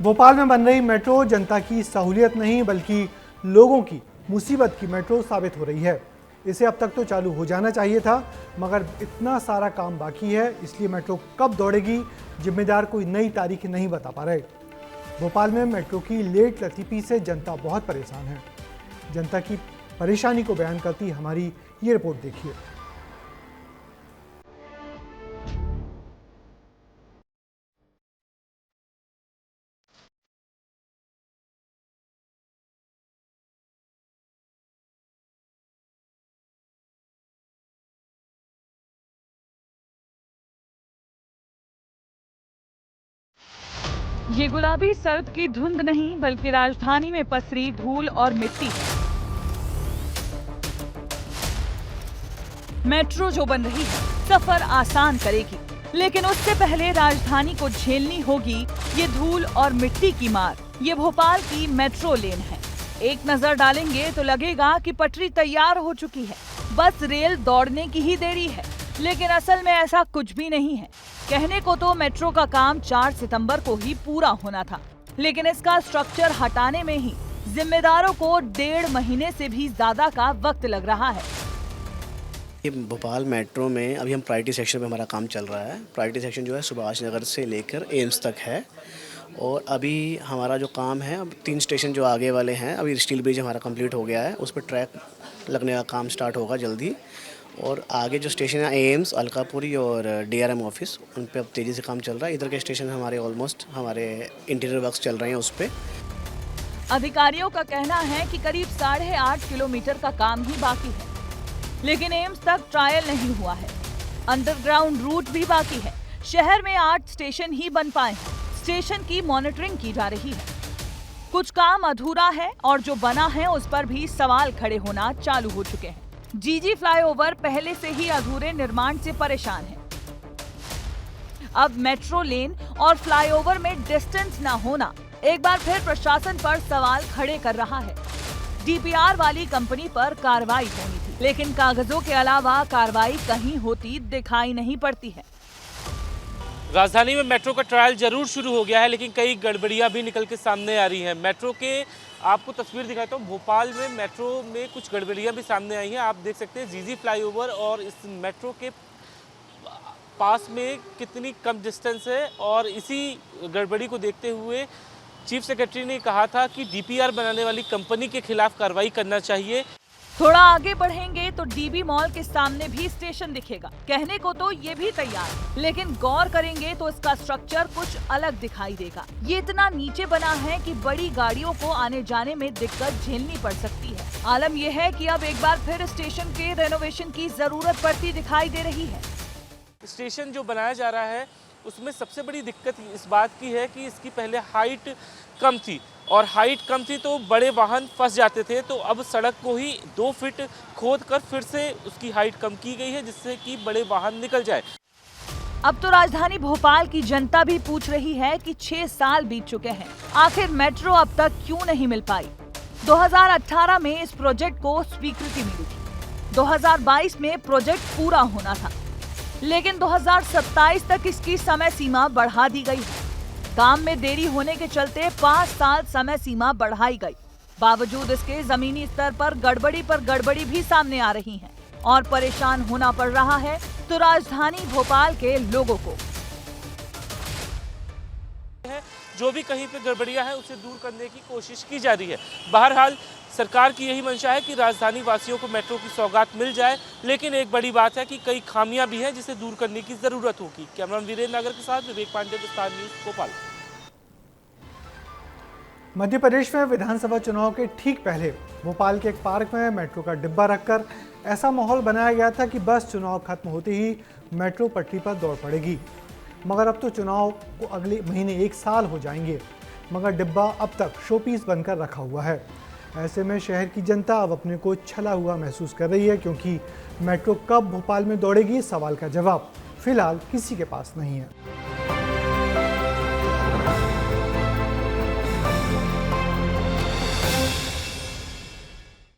भोपाल में बन रही मेट्रो जनता की सहूलियत नहीं बल्कि लोगों की मुसीबत की मेट्रो साबित हो रही है। इसे अब तक तो चालू हो जाना चाहिए था, मगर इतना सारा काम बाकी है, इसलिए मेट्रो कब दौड़ेगी जिम्मेदार कोई नई तारीख नहीं बता पा रहे। भोपाल में मेट्रो की लेट लतीफी से जनता बहुत परेशान है। जनता की परेशानी को बयान करती हमारी ये रिपोर्ट देखिए। ये गुलाबी सर्द की धुंध नहीं बल्कि राजधानी में पसरी धूल और मिट्टी है। मेट्रो जो बन रही है सफर आसान करेगी, लेकिन उससे पहले राजधानी को झेलनी होगी ये धूल और मिट्टी की मार। ये भोपाल की मेट्रो लेन है। एक नजर डालेंगे तो लगेगा कि पटरी तैयार हो चुकी है, बस रेल दौड़ने की ही देरी है, लेकिन असल में ऐसा कुछ भी नहीं है। कहने को तो मेट्रो का काम 4 सितंबर को ही पूरा होना था, लेकिन इसका स्ट्रक्चर हटाने में ही जिम्मेदारों को 1.5 महीने से भी ज्यादा का वक्त लग रहा है। भोपाल मेट्रो में अभी हम प्रायोरिटी सेक्शन में हमारा काम चल रहा है। प्रायोरिटी सेक्शन जो है सुभाष नगर से लेकर एम्स तक है, और अभी हमारा जो काम है, अब 3 स्टेशन जो आगे वाले हैं, अभी स्टील ब्रिज हमारा कंप्लीट हो गया है, उस पर ट्रैक लगने का काम स्टार्ट होगा जल्दी। और आगे जो स्टेशन है एम्स, अलकापुरी और DRM ऑफिस, उन पे अब तेज़ी से काम चल रहा है। इधर के स्टेशन हमारे ऑलमोस्ट हमारे इंटीरियर वर्क्स चल रहे हैं उस पर। अधिकारियों का कहना है कि करीब 8.5 किलोमीटर का काम ही बाकी है, लेकिन एम्स तक ट्रायल नहीं हुआ है। अंडरग्राउंड रूट भी बाकी है। शहर में 8 स्टेशन ही बन पाए हैं। स्टेशन की मॉनिटरिंग की जा रही है। कुछ काम अधूरा है और जो बना है उस पर भी सवाल खड़े होना चालू हो चुके हैं। जीजी फ्लाईओवर पहले से ही अधूरे निर्माण से परेशान है। अब मेट्रो लेन और फ्लाईओवर में डिस्टेंस न होना एक बार फिर प्रशासन पर सवाल खड़े कर रहा है। DPR वाली कंपनी पर कार्रवाई होनी थी, लेकिन कागजों के अलावा कार्रवाई कहीं होती दिखाई नहीं पड़ती है। राजधानी में मेट्रो का ट्रायल जरूर शुरू हो गया है, लेकिन कई गड़बड़ियां भी निकल के सामने आ रही हैं। मेट्रो के आपको तस्वीर दिखाता हूँ। भोपाल में मेट्रो में कुछ गड़बड़ियां भी सामने आई हैं। आप देख सकते हैं जीजी फ्लाईओवर और इस मेट्रो के पास में कितनी कम डिस्टेंस है, और इसी गड़बड़ी को देखते हुए चीफ सेक्रेटरी ने कहा था कि DPR बनाने वाली कंपनी के खिलाफ कार्रवाई करना चाहिए। थोड़ा आगे बढ़ेंगे तो DB मॉल के सामने भी स्टेशन दिखेगा। कहने को तो ये भी तैयार है, लेकिन गौर करेंगे तो इसका स्ट्रक्चर कुछ अलग दिखाई देगा। ये इतना नीचे बना है कि बड़ी गाड़ियों को आने जाने में दिक्कत झेलनी पड़ सकती है। आलम यह है कि अब एक बार फिर स्टेशन के रेनोवेशन की जरूरत पड़ती दिखाई दे रही है। स्टेशन जो बनाया जा रहा है उसमें सबसे बड़ी दिक्कत इस बात की है कि इसकी पहले हाइट कम थी, और हाइट कम थी तो बड़े वाहन फंस जाते थे। तो अब सड़क को ही 2 फीट खोद कर फिर से उसकी हाइट कम की गई है, जिससे कि बड़े वाहन निकल जाए। अब तो राजधानी भोपाल की जनता भी पूछ रही है कि 6 साल बीत चुके हैं, आखिर मेट्रो अब तक क्यों नहीं मिल पाई। 2018 में इस प्रोजेक्ट को स्वीकृति मिली थी। 2022 में प्रोजेक्ट पूरा होना था, लेकिन 2027 तक इसकी समय सीमा बढ़ा दी गई है। काम में देरी होने के चलते 5 साल समय सीमा बढ़ाई गई। बावजूद इसके जमीनी स्तर पर गड़बड़ी भी सामने आ रही है, और परेशान होना पड़ रहा है तो राजधानी भोपाल के लोगों को। जो भी कहीं पे गड़बड़ियां हैं उसे दूर करने की कोशिश की जा रही है। बहरहाल सरकार की यही मंशा है कि राजधानी वासियों को मेट्रो की सौगात मिल जाए, लेकिन एक बड़ी बात है कि कई खामियां भी हैं जिसे दूर करने की जरूरत होगी। कैमरामैन वीरेंद्र नागर के साथ विवेक पांडे, विस्तार न्यूज, भोपाल। मध्य प्रदेश में विधानसभा चुनाव के ठीक पहले भोपाल के एक पार्क में मेट्रो का डिब्बा रखकर ऐसा माहौल बनाया गया था कि बस चुनाव खत्म होते ही मेट्रो पटरी पर दौड़ पड़ेगी। मगर अब तो चुनाव को अगले महीने 1 साल हो जाएंगे, मगर डिब्बा अब तक शोपीस बनकर रखा हुआ है। ऐसे में शहर की जनता अब अपने को छला हुआ महसूस कर रही है, क्योंकि मेट्रो कब भोपाल में दौड़ेगी, सवाल का जवाब फिलहाल किसी के पास नहीं है।